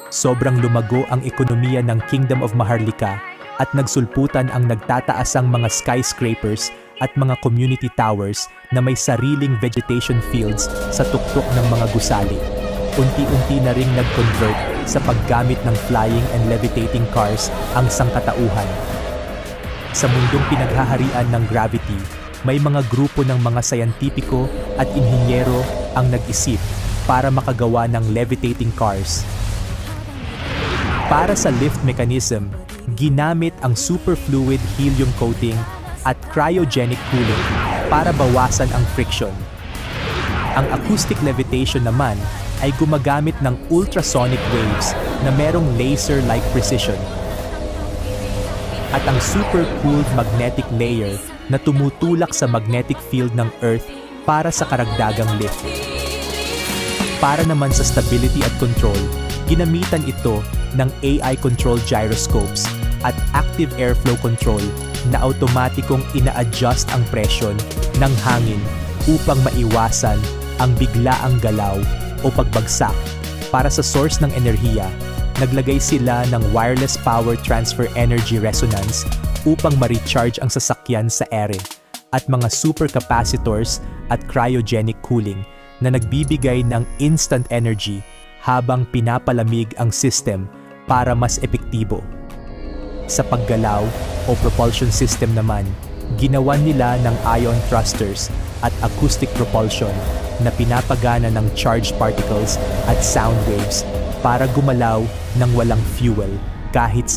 Sobrang lumago ang ekonomiya ng Kingdom of Maharlika at nagsulputan ang nagtataasang mga skyscrapers at mga community towers na may sariling vegetation fields sa tuktok ng mga gusali. Unti-unti na ring nag-convert sa paggamit ng flying and levitating cars ang sangkatauhan. Sa mundong pinaghaharian ng gravity, may mga grupo ng mga sayantipiko at inhinyero ang nag-isip para makagawa ng levitating cars. Para sa lift mechanism, ginamit ang superfluid helium coating at cryogenic cooling para bawasan ang friction. Ang acoustic levitation naman ay gumagamit ng ultrasonic waves na merong laser-like precision. At ang super-cooled magnetic layer na tumutulak sa magnetic field ng Earth para sa karagdagang lift. Para naman sa stability at control, ginamitan ito ng AI-controlled gyroscopes at active airflow control na automatikong ina-adjust ang presyon ng hangin upang maiwasan ang biglaang galaw o pagbagsak. Para sa source ng enerhiya, naglagay sila ng wireless power transfer energy resonance upang ma-recharge ang sasakyan sa ere at mga supercapacitors at cryogenic cooling na nagbibigay ng instant energy habang pinapalamig ang system para mas epektibo. Sa paggalaw o propulsion system naman, ginawan nila ng ion thrusters at acoustic propulsion na pinapagana ng charged particles at sound waves para gumalaw ng walang fuel kahit sa